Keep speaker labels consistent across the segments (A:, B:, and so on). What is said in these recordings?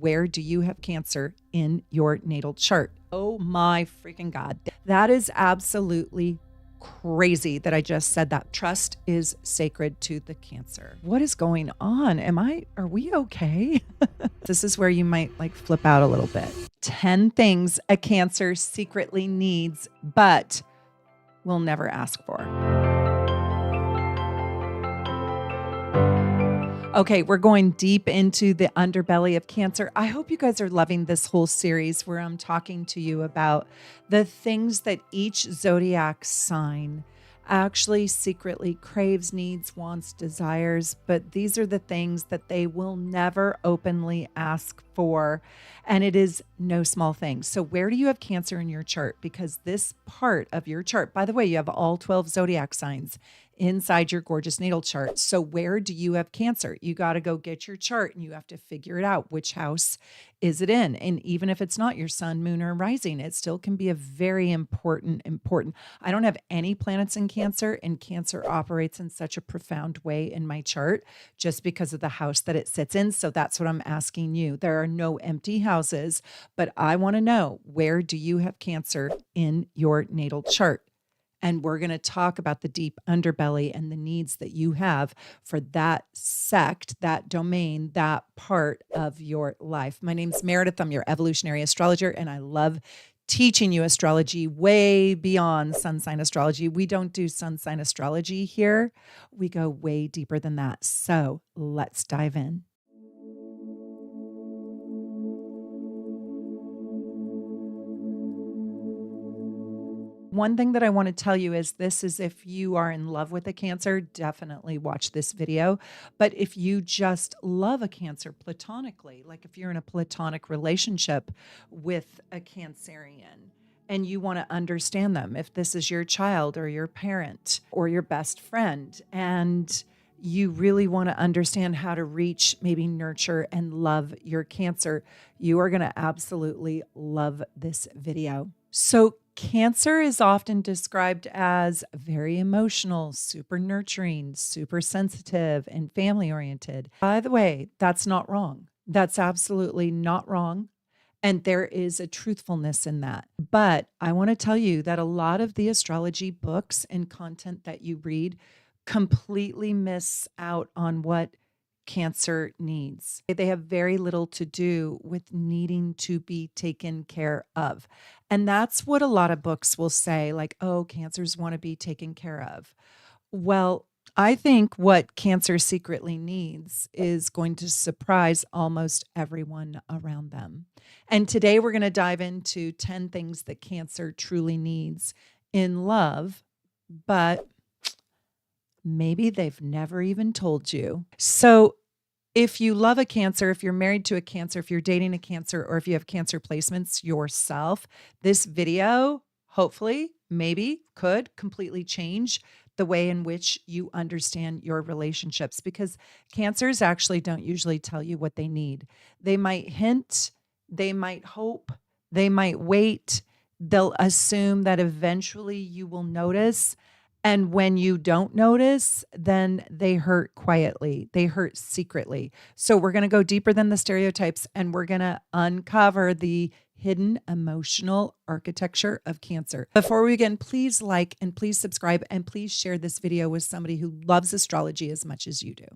A: Where do you have Cancer in your natal chart? Oh my freaking God. That is absolutely crazy that I just said that. Trust is sacred to the Cancer. What is going on? Are we okay? This is where you might flip out a little bit. 10 things a Cancer secretly needs, but will never ask for. Okay, we're going deep into the underbelly of Cancer. I hope you guys are loving this whole series where I'm talking to you about the things that each zodiac sign actually secretly craves, needs, wants, desires, but these are the things that they will never openly ask for. And it is no small thing. So where do you have Cancer in your chart? Because this part of your chart, by the way, you have all 12 zodiac signs inside your gorgeous natal chart. So where do you have Cancer? You got to go get your chart and you have to figure it out. Which house is it in? And even if it's not your sun, moon, or rising, it still can be a very important. I don't have any planets in Cancer, and Cancer operates in such a profound way in my chart just because of the house that it sits in. So that's what I'm asking you. There are no empty houses, but I want to know, where do you have Cancer in your natal chart? And we're going to talk about the deep underbelly and the needs that you have for that sect, that domain, that part of your life. My name's Meredith. I'm your evolutionary astrologer, and I love teaching you astrology way beyond sun sign astrology. We don't do sun sign astrology here. We go way deeper than that. So let's dive in. One thing that I want to tell you is this is if you are in love with a Cancer, definitely watch this video. But if you just love a Cancer platonically, like if you're in a platonic relationship with a Cancerian and you want to understand them, if this is your child or your parent or your best friend, and you really want to understand how to reach, maybe nurture and love your Cancer, you are going to absolutely love this video. So Cancer is often described as very emotional, super nurturing, super sensitive, and family oriented. By the way, that's not wrong. That's absolutely not wrong. And there is a truthfulness in that. But I want to tell you that a lot of the astrology books and content that you read completely miss out on what Cancer needs. They have very little to do with needing to be taken care of. And that's what a lot of books will say, like, oh, Cancers want to be taken care of. Well, I think what Cancer secretly needs is going to surprise almost everyone around them. And today we're going to dive into 10 things that Cancer truly needs in love, but maybe they've never even told you. So if you love a Cancer, if you're married to a Cancer, if you're dating a Cancer, or if you have Cancer placements yourself, this video hopefully maybe could completely change the way in which you understand your relationships, because Cancers actually don't usually tell you what they need. They might hint, they might hope, they might wait. They'll assume that eventually you will notice. And when you don't notice, then they hurt quietly. They hurt secretly. So we're going to go deeper than the stereotypes, and we're going to uncover the hidden emotional architecture of Cancer. Before we begin, please like and please subscribe and please share this video with somebody who loves astrology as much as you do.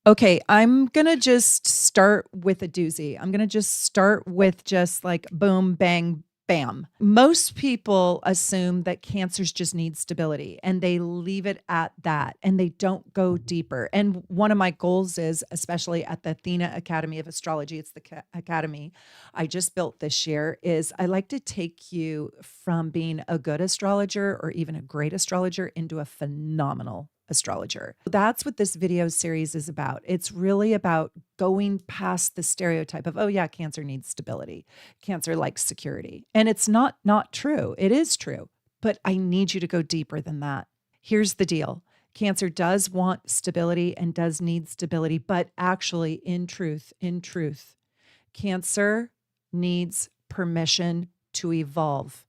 A: Okay, I'm going to just start with a doozy. I'm going to just start with just like boom, bang, bam. Most people assume that Cancers just need stability and they leave it at that and they don't go deeper. And one of my goals is, especially at the Athena Academy of Astrology, it's the academy I just built this year, is I like to take you from being a good astrologer or even a great astrologer into a phenomenal astrologer. That's what this video series is about. It's really about going past the stereotype of, oh yeah, Cancer needs stability. Cancer likes security. And it's not true. It is true. But I need you to go deeper than that. Here's the deal. Cancer does want stability and does need stability, but actually in truth, Cancer needs permission to evolve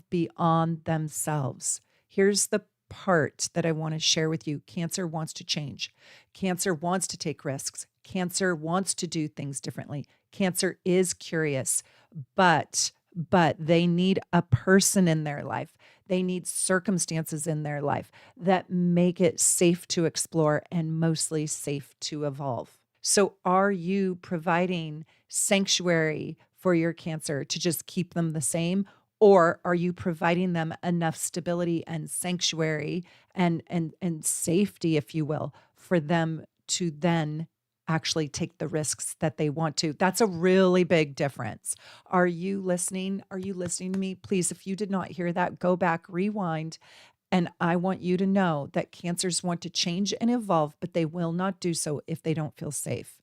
A: beyond themselves. Here's the part that I want to share with you. Cancer wants to change. Cancer wants to take risks. Cancer wants to do things differently. Cancer is curious, but they need a person in their life. They need circumstances in their life that make it safe to explore and mostly safe to evolve. So, are you providing sanctuary for your Cancer to just keep them the same? Or are you providing them enough stability and sanctuary and safety, if you will, for them to then actually take the risks that they want to? That's a really big difference. Are you listening? Are you listening to me? Please, if you did not hear that, go back, rewind. And I want you to know that Cancers want to change and evolve, but they will not do so if they don't feel safe.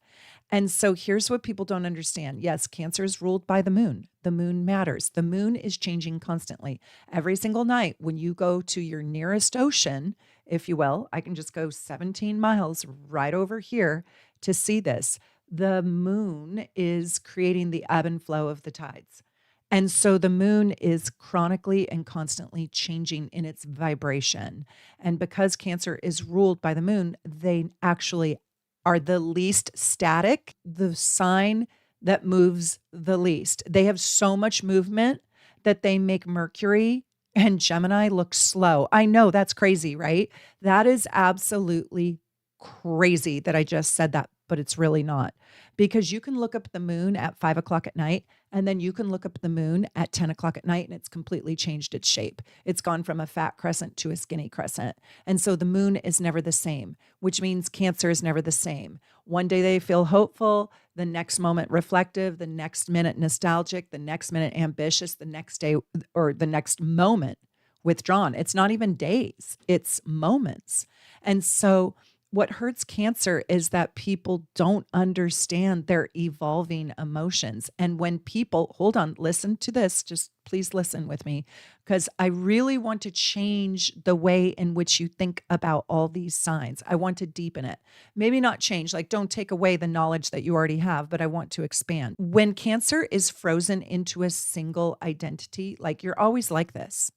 A: And so here's what people don't understand. Yes, Cancer is ruled by the moon. The moon matters. The moon is changing constantly. Every single night when you go to your nearest ocean, if you will, I can just go 17 miles right over here to see this. The moon is creating the ebb and flow of the tides. And so the moon is chronically and constantly changing in its vibration. And because Cancer is ruled by the moon, they actually are the least static, the sign that moves the least. They have so much movement that they make Mercury and Gemini look slow. I know that's crazy, right? That is absolutely crazy that I just said that, but it's really not. Because you can look up the moon at 5 o'clock at night, and then you can look up the moon at 10 o'clock at night, and it's completely changed its shape. It's gone from a fat crescent to a skinny crescent. And so the moon is never the same, which means Cancer is never the same. One day they feel hopeful, the next moment reflective, the next minute nostalgic, the next minute ambitious, the next day or the next moment withdrawn. It's not even days, it's moments. And so what hurts Cancer is that people don't understand their evolving emotions. And when people, hold on, listen to this, just please listen with me, because I really want to change the way in which you think about all these signs. I want to deepen it. Maybe not change, like don't take away the knowledge that you already have, but I want to expand. When Cancer is frozen into a single identity, like you're always like this,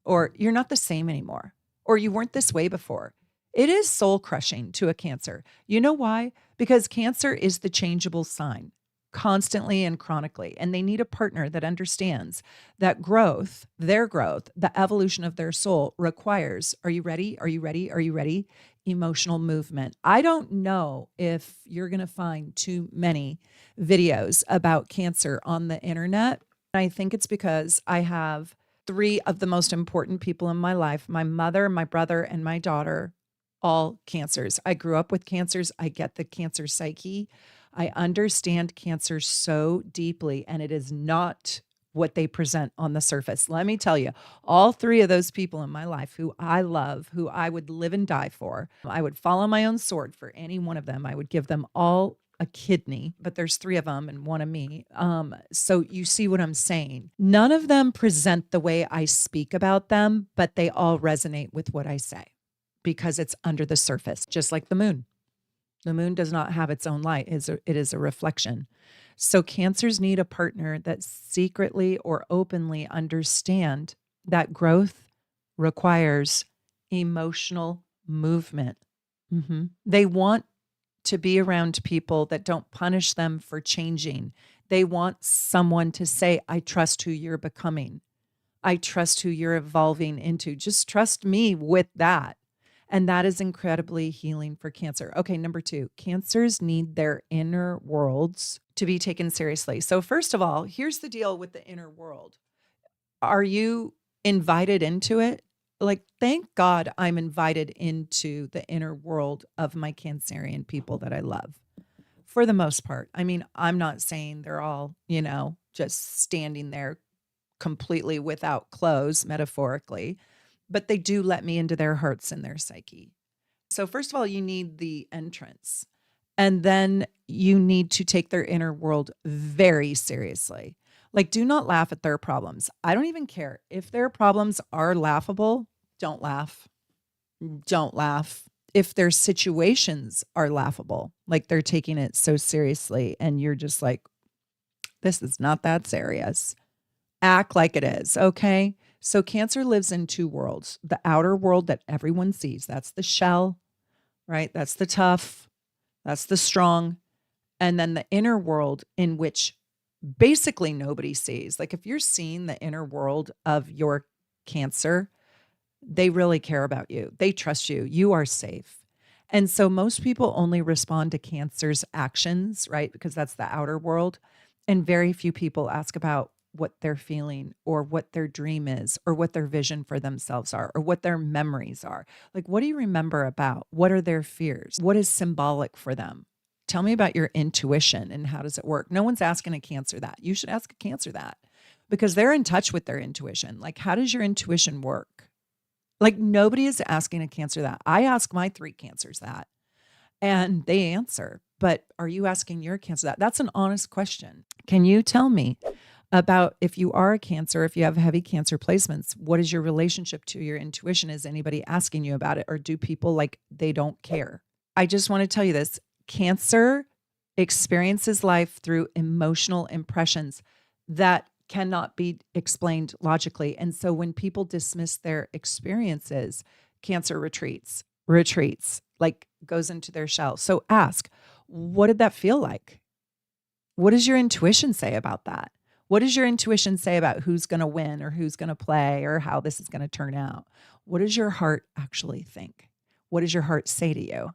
A: or you're not the same anymore, or you weren't this way before. It is soul crushing to a Cancer. You know why? Because Cancer is the changeable sign constantly and chronically. And they need a partner that understands that growth, their growth, the evolution of their soul requires, are you ready? Are you ready? Are you ready? Emotional movement. I don't know if you're going to find too many videos about Cancer on the internet. I think it's because I have three of the most important people in my life, my mother, my brother, and my daughter, all Cancers. I grew up with Cancers. I get the Cancer psyche. I understand Cancer so deeply, and it is not what they present on the surface. Let me tell you, all three of those people in my life who I love, who I would live and die for, I would follow my own sword for any one of them. I would give them all a kidney, but there's three of them and one of me. So you see what I'm saying. None of them present the way I speak about them, but they all resonate with what I say because it's under the surface, just like the moon. The moon does not have its own light. It is a reflection. So Cancers need a partner that secretly or openly understand that growth requires emotional movement. They want to be around people that don't punish them for changing. They want someone to say, I trust who you're becoming. I trust who you're evolving into. Just trust me with that. And that is incredibly healing for Cancer. Okay, number 2, Cancers need their inner worlds to be taken seriously. So first of all, here's the deal with the inner world. Are you invited into it? Like, thank God I'm invited into the inner world of my Cancerian people that I love. For the most part. I mean, I'm not saying they're all, just standing there completely without clothes, metaphorically, but they do let me into their hearts and their psyche. So first of all, you need the entrance, and then you need to take their inner world very seriously. Like, do not laugh at their problems. I don't even care if their problems are laughable. Don't laugh. Don't laugh. If their situations are laughable, like they're taking it so seriously and you're just like, this is not that serious. Act like it is, okay? So Cancer lives in two worlds. The outer world that everyone sees, that's the shell, right? That's the tough, That's the strong. And then the inner world, in which basically nobody sees. Like if you're seeing the inner world of your Cancer, they really care about you. They trust you. You are safe. And so most people only respond to Cancer's actions, right? Because that's the outer world. And very few people ask about what they're feeling or what their dream is or what their vision for themselves are or what their memories are. Like, what do you remember about? What are their fears? What is symbolic for them? Tell me about your intuition and how does it work? No one's asking a Cancer that. You should ask a Cancer that because they're in touch with their intuition. Like, how does your intuition work? Like nobody is asking a Cancer that. I ask my 3 Cancers that and they answer. But are you asking your Cancer that? That's an honest question. Can you tell me about if you are a Cancer, if you have heavy Cancer placements, what is your relationship to your intuition? Is anybody asking you about it? Or do people like they don't care? I just want to tell you this. Cancer experiences life through emotional impressions that cannot be explained logically. And so when people dismiss their experiences, Cancer retreats, like goes into their shell. So ask, what did that feel like? What does your intuition say about that? What does your intuition say about who's going to win or who's going to play or how this is going to turn out? What does your heart actually think? What does your heart say to you?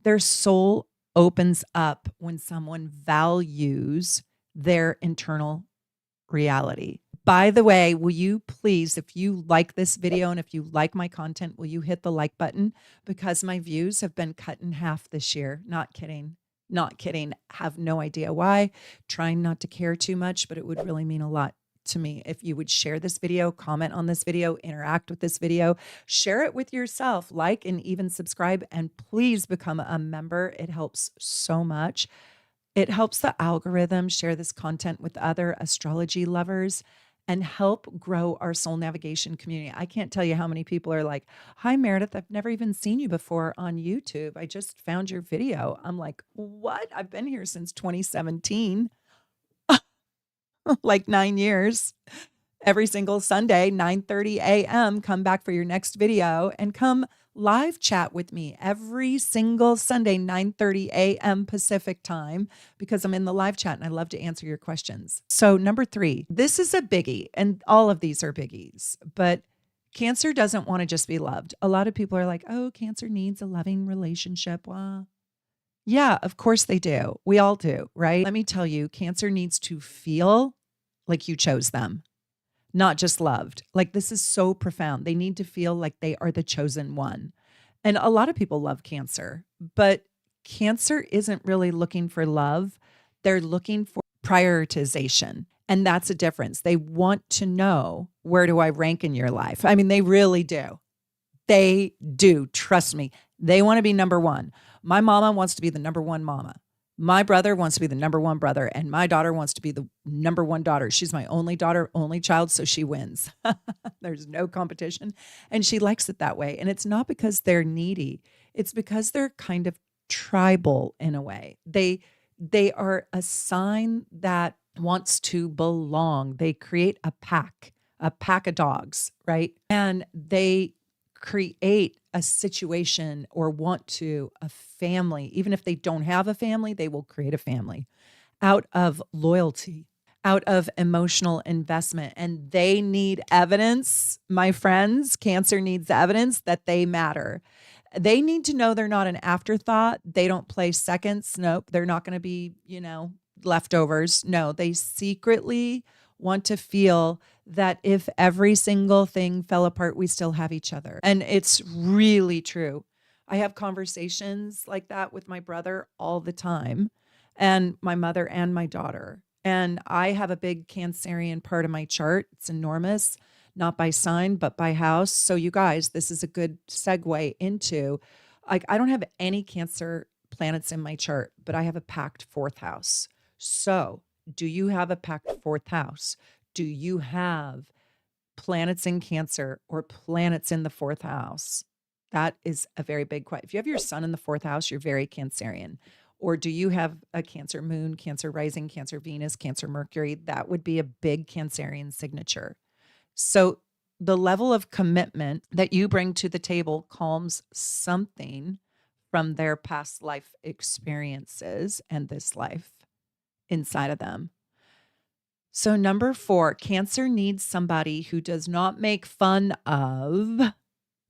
A: Their soul opens up when someone values their internal reality. By the way, will you please, if you like this video and if you like my content, will you hit the like button? Because my views have been cut in half this year. Not kidding. Not kidding. Have no idea why. Trying not to care too much, but it would really mean a lot to me if you would share this video, comment on this video, interact with this video, share it with yourself, like and even subscribe, and please become a member. It helps so much. It helps the algorithm share this content with other astrology lovers and help grow our soul navigation community. I can't tell you how many people are like, "Hi, Meredith, I've never even seen you before on YouTube. I just found your video." I'm like, "What? I've been here since 2017, like 9 years. Every single Sunday, 9:30 a.m. Come back for your next video and come live chat with me every single Sunday, 9:30 a.m. Pacific time, because I'm in the live chat and I love to answer your questions. So number 3, this is a biggie, and all of these are biggies, but Cancer doesn't want to just be loved. A lot of people are like, oh, Cancer needs a loving relationship. Well, yeah, of course they do. We all do, right? Let me tell you, Cancer needs to feel like you chose them, not just loved. Like this is so profound. They need to feel like they are the chosen one. And a lot of people love Cancer, but Cancer isn't really looking for love. They're looking for prioritization. And that's a difference. They want to know, where do I rank in your life? I mean, they really do. They do. Trust me. They want to be number one. My mama wants to be the number one mama. My brother wants to be the number one brother, and my daughter wants to be the number one daughter. She's my only daughter, only child, so she wins. There's no competition, and she likes it that way. And it's not because they're needy. It's because they're kind of tribal in a way. They are a sign that wants to belong. They create a pack of dogs, right? And they create a situation or want to a family. Even if they don't have a family, they will create a family out of loyalty, out of emotional investment. And they need evidence, my friends. Cancer needs evidence that they matter. They need to know they're not an afterthought. They don't play seconds. Nope. They're not going to be, leftovers. No, they secretly want to feel that if every single thing fell apart, we still have each other. And it's really true. I have conversations like that with my brother all the time, and my mother and my daughter. And I have a big Cancerian part of my chart. It's enormous, not by sign, but by house. So you guys, this is a good segue into, like, I don't have any Cancer planets in my chart, but I have a packed 4th house. So do you have a packed 4th house? Do you have planets in Cancer or planets in the 4th house? That is a very big question. If you have your sun in the 4th house, you're very Cancerian. Or do you have a Cancer moon, Cancer rising, Cancer Venus, Cancer Mercury? That would be a big Cancerian signature. So the level of commitment that you bring to the table calms something from their past life experiences and this life inside of them. So, number 4, Cancer needs somebody who does not make fun of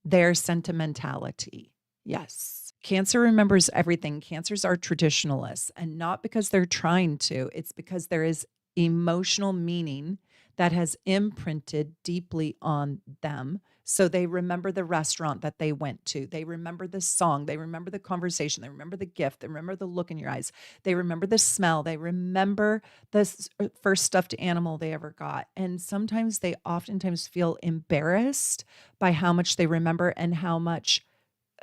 A: their sentimentality. Yes. Cancer remembers everything. Cancers are traditionalists, and not because they're trying to, it's because there is emotional meaning that has imprinted deeply on them. So they remember the restaurant that they went to. They remember the song. They remember the conversation. They remember the gift. They remember the look in your eyes. They remember the smell. They remember the first stuffed animal they ever got. And sometimes they oftentimes feel embarrassed by how much they remember and how much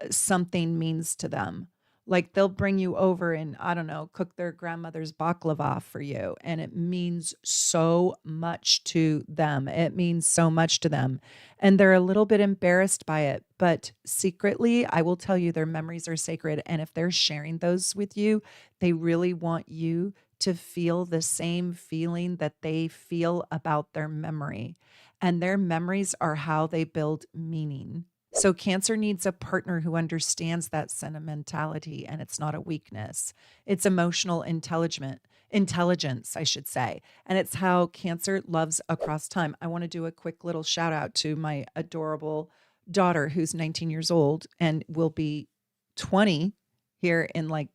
A: something means to them. Like they'll bring you over and, I don't know, cook their grandmother's baklava for you. And it means so much to them. It means so much to them. And they're a little bit embarrassed by it. But secretly, I will tell you, their memories are sacred. And if they're sharing those with you, they really want you to feel the same feeling that they feel about their memory. And their memories are how they build meaning. So Cancer needs a partner who understands that sentimentality, and it's not a weakness. It's emotional intelligence, I should say. And it's how Cancer loves across time. I want to do a quick little shout out to my adorable daughter who's 19 years old and will be 20 here in like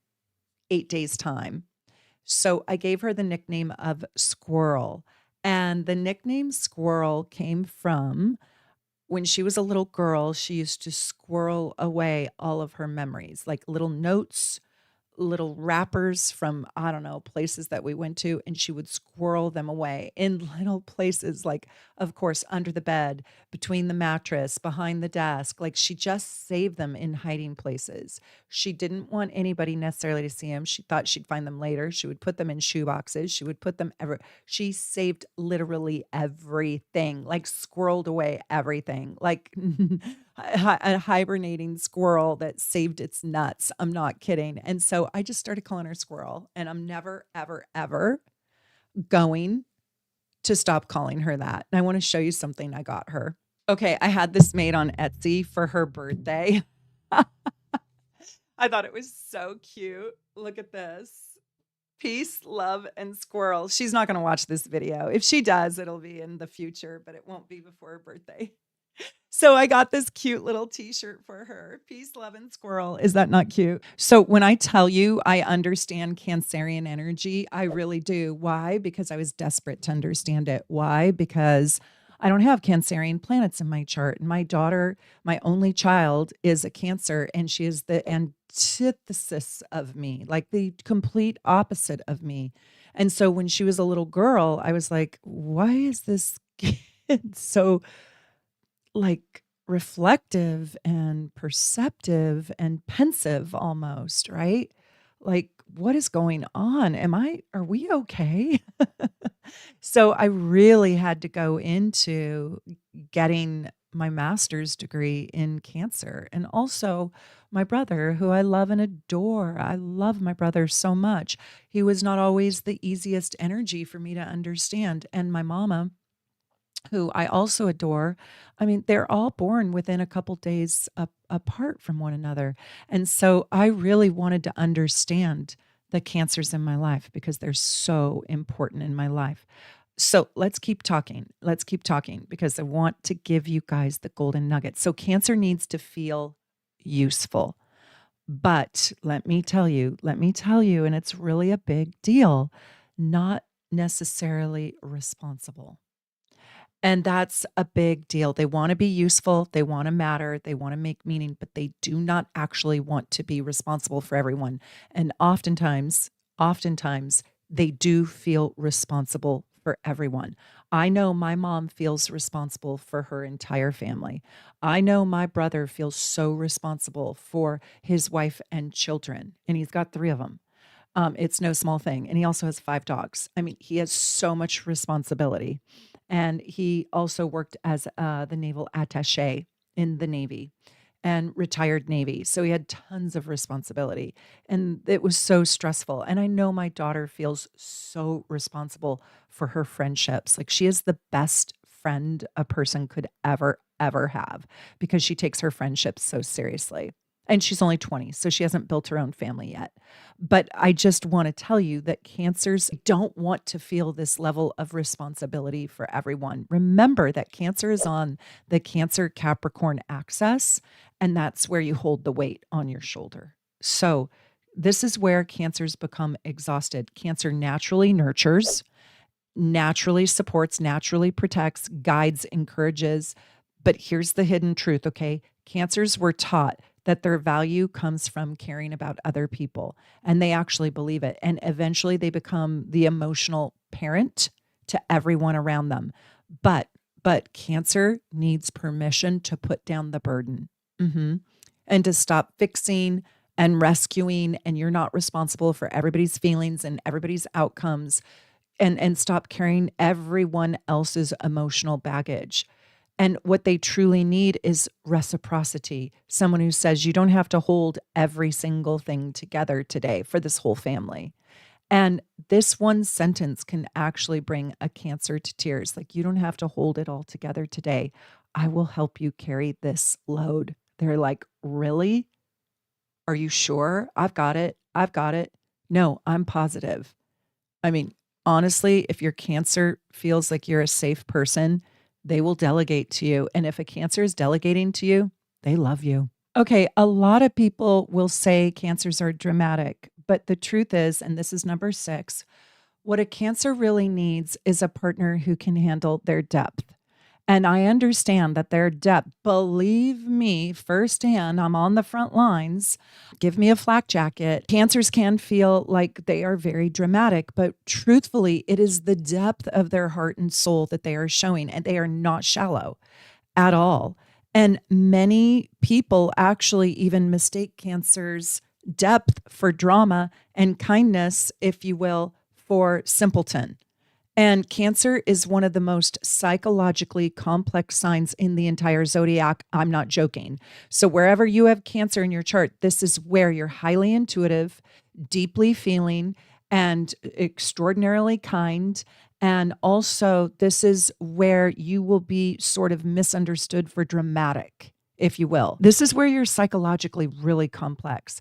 A: 8 days time. So I gave her the nickname of Squirrel. And the nickname Squirrel came from when she was a little girl, she used to squirrel away all of her memories, like little notes, little wrappers from, I don't know, places that we went to, and she would squirrel them away in little places, like, of course, under the bed, between the mattress, behind the desk. Like she just saved them in hiding places. She didn't want anybody necessarily to see them. She thought she'd find them later. She would put them in shoe boxes. She would put them ever. She saved literally everything, like squirreled away everything, like a hibernating squirrel that saved its nuts. I'm not kidding. And so I just started calling her Squirrel, and I'm never, ever, ever going to stop calling her that. And I want to show you something I got her. Okay, I had this made on Etsy for her birthday. I thought it was so cute. Look at this. Peace, love, and squirrel. She's not going to watch this video. If she does, it'll be in the future, but it won't be before her birthday. So I got this cute little t-shirt for her. Peace, love, and squirrel. Is that not cute? So when I tell you I understand Cancerian energy, I really do. Why? Because I was desperate to understand it. Why? Because I don't have Cancerian planets in my chart. And my daughter, my only child, is a Cancer, and she is the antithesis of me, like the complete opposite of me. And so when she was a little girl, I was like, why is this kid so like reflective and perceptive and pensive almost, right? Like, what is going on? Are we okay? So I really had to go into getting my master's degree in cancer, and also my brother, who I love and adore. I love my brother so much. He was not always the easiest energy for me to understand. And my mama, who I also adore. I mean, they're all born within a couple days apart from one another. And so I really wanted to understand the cancers in my life because they're so important in my life. So let's keep talking. Let's keep talking because I want to give you guys the golden nugget. So Cancer needs to feel useful. But let me tell you, and it's really a big deal, not necessarily responsible. And that's a big deal. They want to be useful, they want to matter, they want to make meaning, but they do not actually want to be responsible for everyone. And oftentimes they do feel responsible for everyone. I know my mom feels responsible for her entire family. I know my brother feels so responsible for his wife and children, and he's got 3 of them. It's no small thing. And he also has 5 dogs. I mean, he has so much responsibility. And he also worked as the naval attaché in the Navy and retired Navy. So he had tons of responsibility. And it was so stressful. And I know my daughter feels so responsible for her friendships. Like she is the best friend a person could ever have because she takes her friendships so seriously. And she's only 20, so she hasn't built her own family yet. But I just want to tell you that cancers don't want to feel this level of responsibility for everyone. Remember that Cancer is on the Cancer Capricorn axis, and that's where you hold the weight on your shoulder. So this is where cancers become exhausted. Cancer naturally nurtures, naturally supports, naturally protects, guides, encourages. But here's the hidden truth, okay? Cancers were taught that their value comes from caring about other people, and they actually believe it. And eventually they become the emotional parent to everyone around them. But Cancer needs permission to put down the burden. And to stop fixing and rescuing, and you're not responsible for everybody's feelings and everybody's outcomes, and stop carrying everyone else's emotional baggage. And what they truly need is reciprocity. Someone who says, you don't have to hold every single thing together today for this whole family. And this one sentence can actually bring a Cancer to tears. Like, you don't have to hold it all together today. I will help you carry this load. They're like, really? Are you sure? I've got it. I've got it. No, I'm positive. I mean, honestly, if your Cancer feels like you're a safe person, they will delegate to you. And if a Cancer is delegating to you, they love you. Okay, a lot of people will say Cancers are dramatic, but the truth is, and this is number 6, what a Cancer really needs is a partner who can handle their depth. And I understand that their depth, believe me, firsthand, I'm on the front lines. Give me a flak jacket. Cancers can feel like they are very dramatic, but truthfully, it is the depth of their heart and soul that they are showing, and they are not shallow at all. And many people actually even mistake Cancer's depth for drama and kindness, if you will, for simpleton. And Cancer is one of the most psychologically complex signs in the entire zodiac. I'm not joking. So wherever you have Cancer in your chart, this is where you're highly intuitive, deeply feeling, and extraordinarily kind. And also, this is where you will be sort of misunderstood for dramatic, if you will. This is where you're psychologically really complex.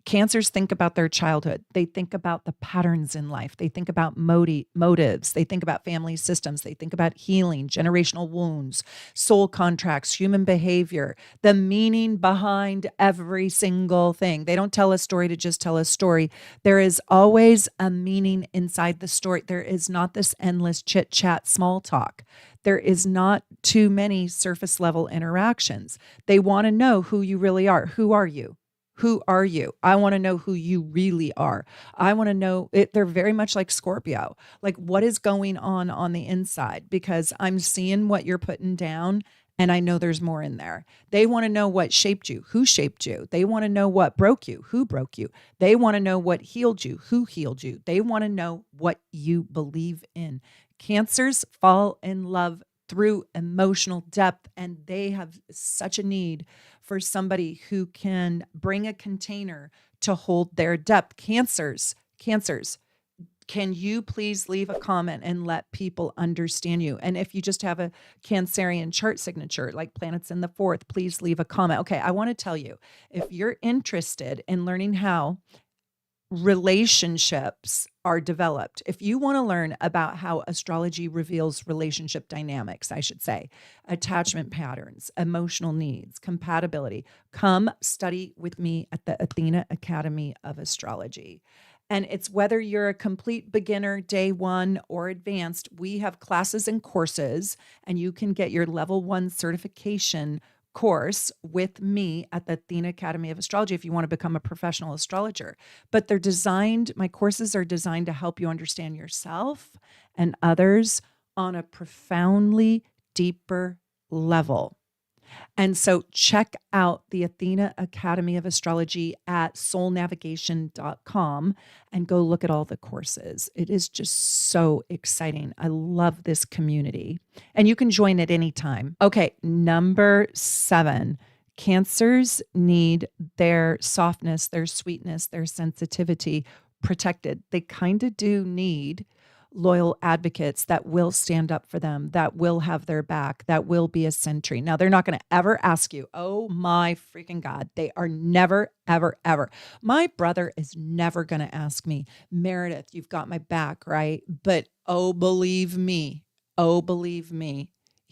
A: Cancers think about their childhood. They think about the patterns in life. They think about motives. They think about family systems. They think about healing, generational wounds, soul contracts, human behavior, the meaning behind every single thing. They don't tell a story to just tell a story. There is always a meaning inside the story. There is not this endless chit chat, small talk. There is not too many surface level interactions. They want to know who you really are. Who are you? Who are you? I want to know who you really are. I want to know it. They're very much like Scorpio. Like, what is going on the inside? Because I'm seeing what you're putting down, and I know there's more in there. They want to know what shaped you, who shaped you. They want to know what broke you, who broke you. They want to know what healed you, who healed you. They want to know what you believe in. Cancers fall in love through emotional depth, and they have such a need for somebody who can bring a container to hold their depth. Cancers, can you please leave a comment and let people understand you? And if you just have a Cancerian chart signature, like planets in the 4th, please leave a comment. Okay, I want to tell you, if you're interested in learning how relationships are developed, if you want to learn about how astrology reveals relationship dynamics, I should say, attachment patterns, emotional needs, compatibility, come study with me at the Athena Academy of Astrology. And it's whether you're a complete beginner, day one, or advanced, we have classes and courses, and you can get your level 1 certification course with me at the Athena Academy of Astrology if you want to become a professional astrologer. But my courses are designed to help you understand yourself and others on a profoundly deeper level. And so check out the Athena Academy of Astrology at soulnavigation.com and go look at all the courses. It is just so exciting. I love this community. And you can join at any time. Okay, number 7. Cancers need their softness, their sweetness, their sensitivity protected. They kind of do need loyal advocates that will stand up for them, that will have their back, that will be a sentry. Now, they're not going to ever ask you, oh my freaking God. They are never, ever, ever. My brother is never going to ask me, Meredith, you've got my back, right? But oh, believe me,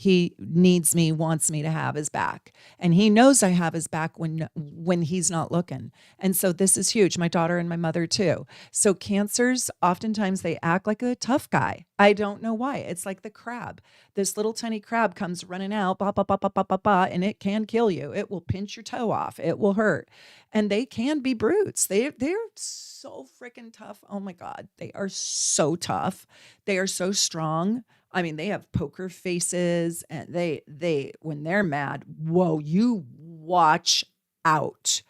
A: he needs me, wants me to have his back. And he knows I have his back when he's not looking. And so this is huge. My daughter and my mother too. So cancers, oftentimes they act like a tough guy. I don't know why. It's like the crab. This little tiny crab comes running out, ba, ba, ba, ba, ba, ba, ba, and it can kill you. It will pinch your toe off. It will hurt. And they can be brutes. They're so freaking tough. Oh my God. They are so tough. They are so strong. I mean, they have poker faces, and they when they're mad, whoa, you watch out.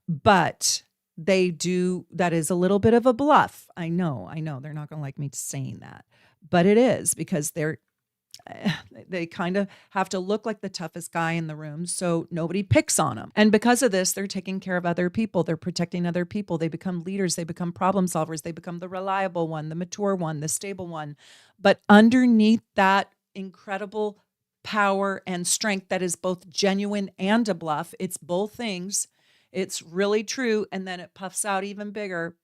A: But they do, that is a little bit of a bluff. I know, they're not going to like me saying that, but it is because they kind of have to look like the toughest guy in the room so nobody picks on them. And because of this, they're taking care of other people. They're protecting other people. They become leaders. They become problem solvers. They become the reliable one, the mature one, the stable one. But underneath that incredible power and strength that is both genuine and a bluff, it's both things. It's really true. And then it puffs out even bigger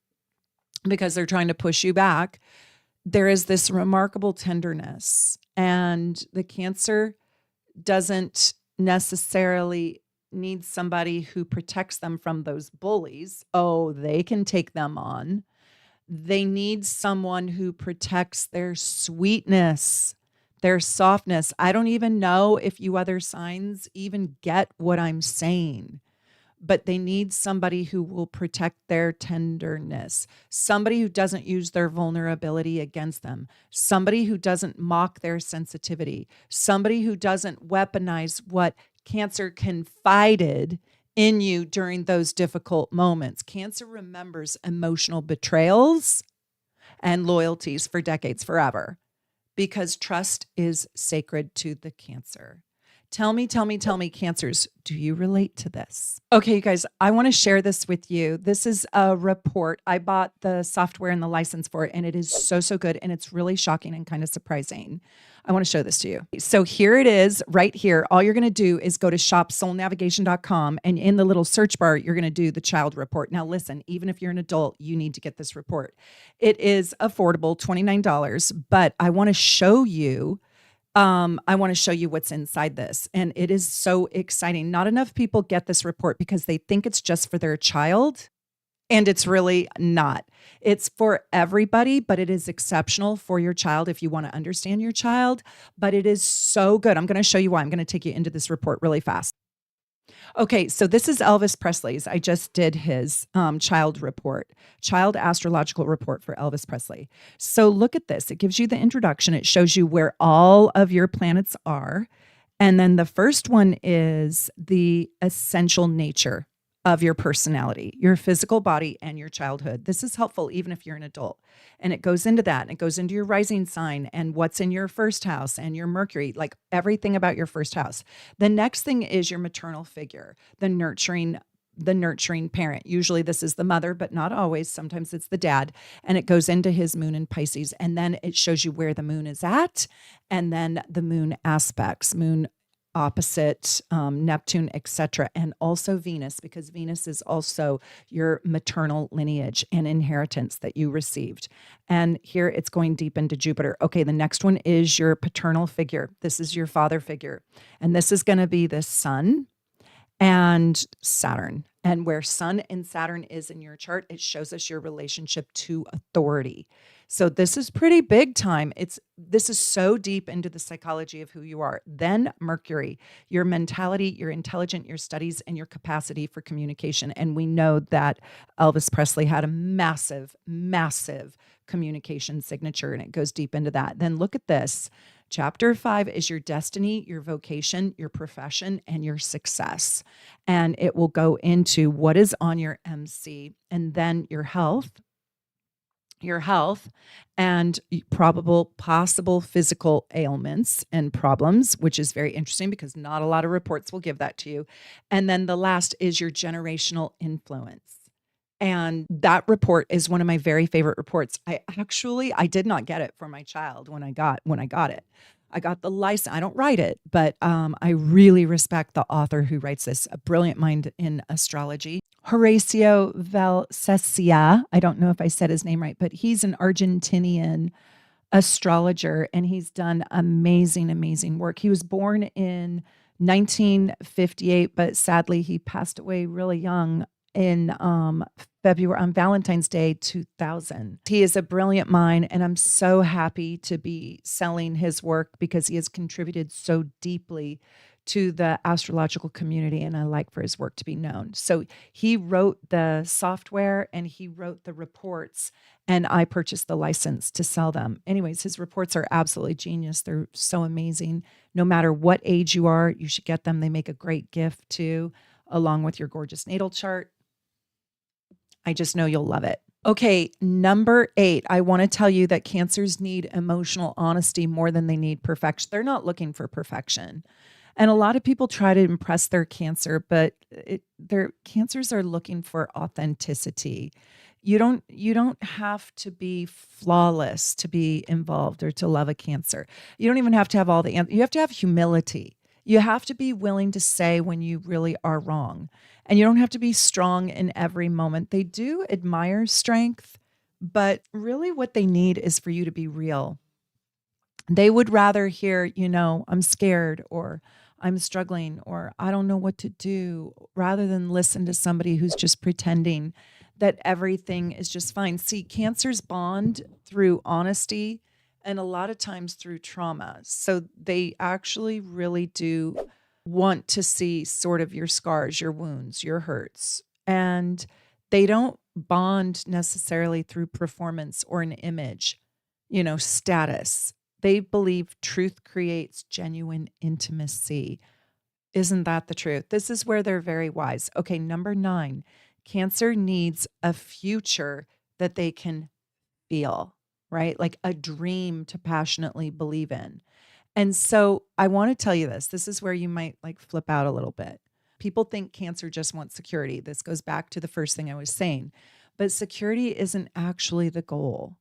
A: because they're trying to push you back. There is this remarkable tenderness, and the Cancer doesn't necessarily need somebody who protects them from those bullies. Oh, they can take them on. They need someone who protects their sweetness, their softness. I don't even know if you other signs even get what I'm saying, but they need somebody who will protect their tenderness, somebody who doesn't use their vulnerability against them, somebody who doesn't mock their sensitivity, somebody who doesn't weaponize what Cancer confided in you during those difficult moments. Cancer remembers emotional betrayals and loyalties for decades, forever, because trust is sacred to the Cancer. Tell me, Cancers, do you relate to this? Okay, you guys, I want to share this with you. This is a report. I bought the software and the license for it, and it is so, so good. And it's really shocking and kind of surprising. I want to show this to you. So here it is right here. All you're going to do is go to shopsoulnavigation.com, and in the little search bar, you're going to do the child report. Now, listen, even if you're an adult, you need to get this report. It is affordable, $29, but I want to show you what's inside this. And it is so exciting. Not enough people get this report because they think it's just for their child. And it's really not. It's for everybody, but it is exceptional for your child if you want to understand your child. But it is so good. I'm going to show you why. I'm going to take you into this report really fast. Okay, so this is Elvis Presley's. I just did his child astrological report for Elvis Presley. So look at this. It gives you the introduction. It shows you where all of your planets are. And then the first one is the essential nature of your personality, your physical body, and your childhood. This is helpful even if you're an adult. And it goes into that, and it goes into your rising sign and what's in your first house and your Mercury, like everything about your first house. The next thing is your maternal figure, the nurturing parent. Usually this is the mother, but not always. Sometimes it's the dad. And it goes into his moon in Pisces. And then it shows you where the moon is at. And then the moon aspects, moon opposite Neptune, etc., and also Venus, because Venus is also your maternal lineage and inheritance that you received. And here it's going deep into Jupiter. Okay, the next one is your paternal figure. This is your father figure. And this is going to be the Sun and Saturn. And where Sun and Saturn is in your chart, it shows us your relationship to authority. So this is pretty big time. This is so deep into the psychology of who you are. Then Mercury, your mentality, your intelligence, your studies, and your capacity for communication. And we know that Elvis Presley had a massive, massive communication signature, and it goes deep into that. Then look at this. Chapter 5 is your destiny, your vocation, your profession, and your success. And it will go into what is on your MC, and then your health and possible physical ailments and problems, which is very interesting because not a lot of reports will give that to you. And then the last is your generational influence. And that report is one of my very favorite reports. I did not get it for my child when I got it. I got the license. I don't write it, but I really respect the author who writes this, a brilliant mind in astrology. Horacio Valsesia. I don't know if I said his name right, but he's an Argentinian astrologer and he's done amazing, amazing work. He was born in 1958, but sadly he passed away really young in February on Valentine's Day 2000. He is a brilliant mind, and I'm so happy to be selling his work because he has contributed so deeply to the astrological community, and I like for his work to be known. So he wrote the software and he wrote the reports, and I purchased the license to sell them. Anyways, his reports are absolutely genius. They're so amazing. No matter what age you are, you should get them. They make a great gift too, along with your gorgeous natal chart. I just know you'll love it. Okay, number 8. I want to tell you that Cancers need emotional honesty more than they need perfection. They're not looking for perfection. And a lot of people try to impress their Cancer, but their Cancers are looking for authenticity. You don't have to be flawless to be involved or to love a Cancer. You don't even have to have all the you have to have humility. You have to be willing to say when you really are wrong. And you don't have to be strong in every moment. They do admire strength, but really what they need is for you to be real. They would rather hear, I'm scared or I'm struggling or I don't know what to do, rather than listen to somebody who's just pretending that everything is just fine. See, Cancers bond through honesty and a lot of times through trauma. So they actually really do want to see sort of your scars, your wounds, your hurts. And they don't bond necessarily through performance or an image, status. They believe truth creates genuine intimacy. Isn't that the truth? This is where they're very wise. Okay, number 9, Cancer needs a future that they can feel, right? Like a dream to passionately believe in. And so I want to tell you this. This is where you might like flip out a little bit. People think Cancer just wants security. This goes back to the first thing I was saying. But security isn't actually the goal.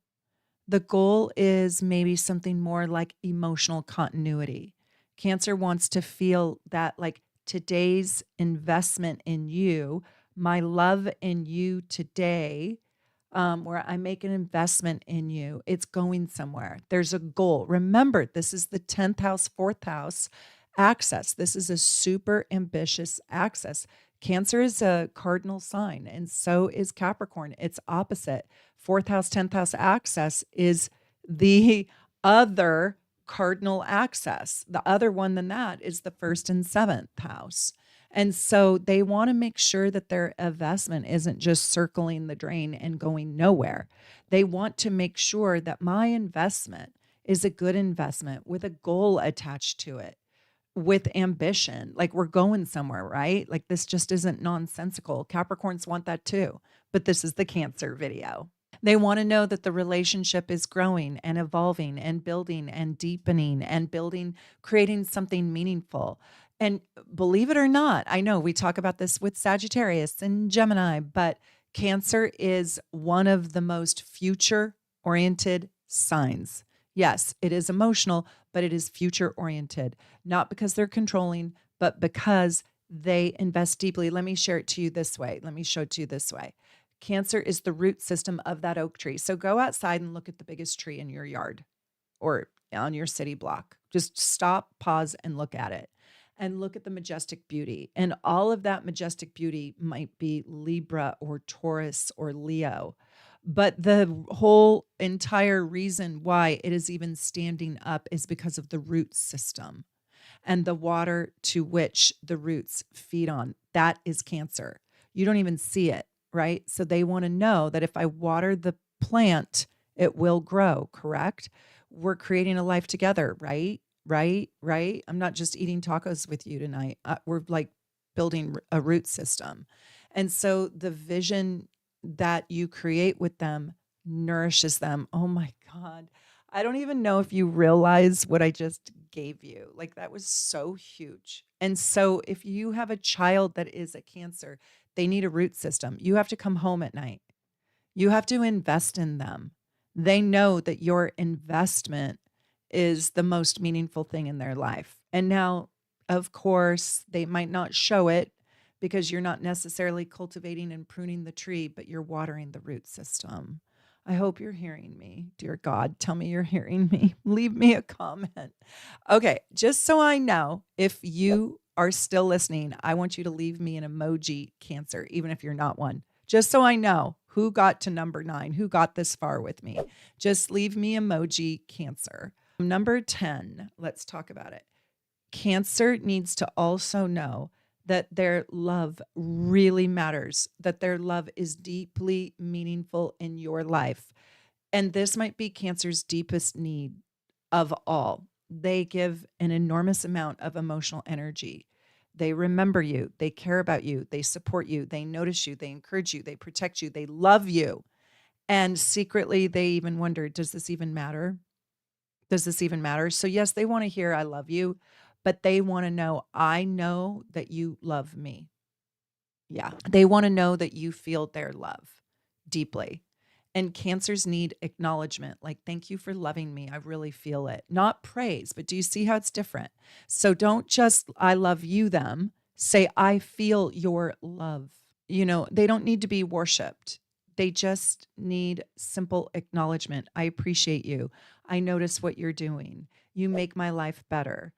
A: The goal is maybe something more like emotional continuity. Cancer wants to feel that like today's investment in you, my love in you today, where I make an investment in you, it's going somewhere. There's a goal. Remember, this is the 10th house, 4th house axis. This is a super ambitious axis. Cancer is a cardinal sign, and so is Capricorn. It's opposite. 4th house, 10th house axis is the other cardinal axis. The other one than that is the 1st and 7th house. And so they want to make sure that their investment isn't just circling the drain and going nowhere. They want to make sure that my investment is a good investment with a goal attached to it, with ambition. Like we're going somewhere, right? Like this just isn't nonsensical. Capricorns want that too. But this is the Cancer video. They want to know that the relationship is growing and evolving and building and deepening and building, creating something meaningful. And believe it or not, I know we talk about this with Sagittarius and Gemini, but Cancer is one of the most future oriented signs. Yes, it is emotional, but it is future oriented, not because they're controlling, but because they invest deeply. Let me share it to you this way. Let me show it to you this way. Cancer is the root system of that oak tree. So go outside and look at the biggest tree in your yard or on your city block. Just stop, pause, and look at it. And look at the majestic beauty. And all of that majestic beauty might be Libra or Taurus or Leo. But the whole entire reason why it is even standing up is because of the root system and the water to which the roots feed on. That is Cancer. You don't even see it, right? So they want to know that if I water the plant, it will grow, correct? We're creating a life together, right? Right. I'm not just eating tacos with you tonight. We're like building a root system. And so the vision that you create with them nourishes them. Oh my God. I don't even know if you realize what I just gave you. Like that was so huge. And so if you have a child that is a Cancer, They need a root system. You have to come home at night. You have to invest in them. They know that your investment is the most meaningful thing in their life. And now, of course, they might not show it because you're not necessarily cultivating and pruning the tree, but you're watering the root system. I hope you're hearing me. Dear God, tell me you're hearing me. Leave me a comment. Okay, just so I know, if you are still listening, I want you to leave me an emoji, Cancer, even if you're not one. Just so I know who got to number 9, who got this far with me. Just leave me emoji, Cancer. Number 10, let's talk about it. Cancer needs to also know that their love really matters, that their love is deeply meaningful in your life. And this might be Cancer's deepest need of all. They give an enormous amount of emotional energy. They remember you, they care about you, they support you, they notice you, they encourage you, they protect you, they love you. And secretly, they even wonder, does this even matter? Does this even matter? So, yes, they want to hear, I love you, but they want to know, I know that you love me. Yeah. They want to know that you feel their love deeply. And Cancers need acknowledgement, like, thank you for loving me. I really feel it. Not praise, but do you see how it's different? So don't just, I love you, them. Say, I feel your love. They don't need to be worshiped. They just need simple acknowledgement. I appreciate you. I notice what you're doing. You make my life better.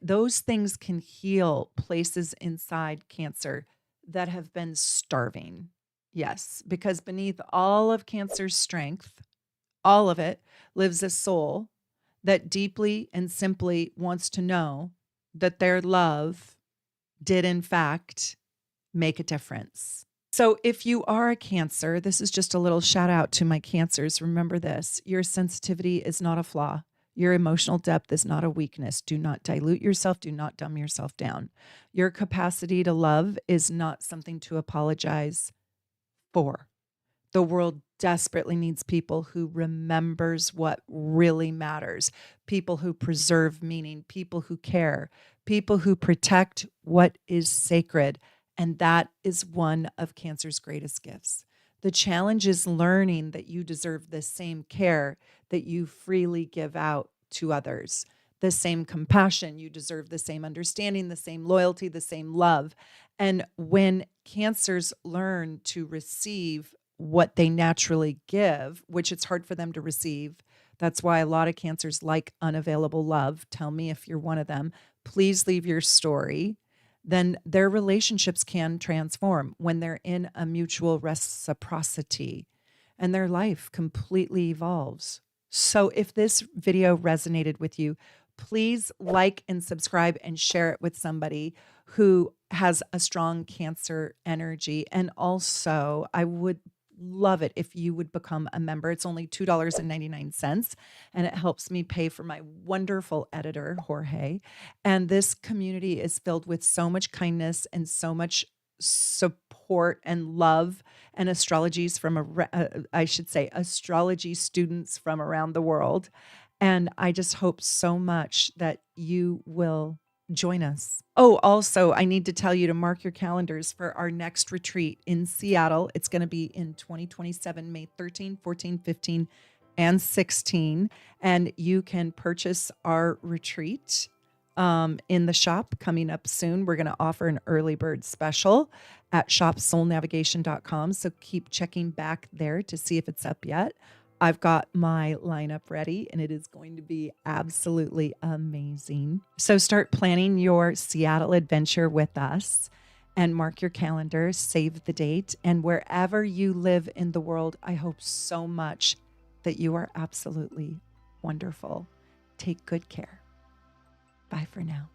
A: Those things can heal places inside Cancer that have been starving. Yes, because beneath all of Cancer's strength, all of it, lives a soul that deeply and simply wants to know that their love did, in fact, make a difference. So if you are a Cancer, this is just a little shout out to my Cancers. Remember this, your sensitivity is not a flaw. Your emotional depth is not a weakness. Do not dilute yourself. Do not dumb yourself down. Your capacity to love is not something to apologize for. The world desperately needs people who remembers what really matters, people who preserve meaning, people who care, people who protect what is sacred. And that is one of Cancer's greatest gifts. The challenge is learning that you deserve the same care that you freely give out to others, the same compassion. You deserve the same understanding, the same loyalty, the same love. And when Cancers learn to receive what they naturally give, which it's hard for them to receive. That's why a lot of Cancers like unavailable love. Tell me if you're one of them. Please leave your story. Then their relationships can transform when they're in a mutual reciprocity and their life completely evolves. So if this video resonated with you, please like and subscribe and share it with somebody who has a strong Cancer energy. And also, I would love it if you would become a member. It's only $2.99, and it helps me pay for my wonderful editor, Jorge. And this community is filled with so much kindness and so much support and love, and I should say astrology students from around the world. And I just hope so much that you will join us. Oh, also, I need to tell you to mark your calendars for our next retreat in Seattle. It's going to be in 2027, May 13, 14, 15, and 16. And you can purchase our retreat in the shop coming up soon. We're going to offer an early bird special at shopsoulnavigation.com. So keep checking back there to see if it's up yet. I've got my lineup ready, and it is going to be absolutely amazing. So start planning your Seattle adventure with us and mark your calendar, save the date. And wherever you live in the world, I hope so much that you are absolutely wonderful. Take good care. Bye for now.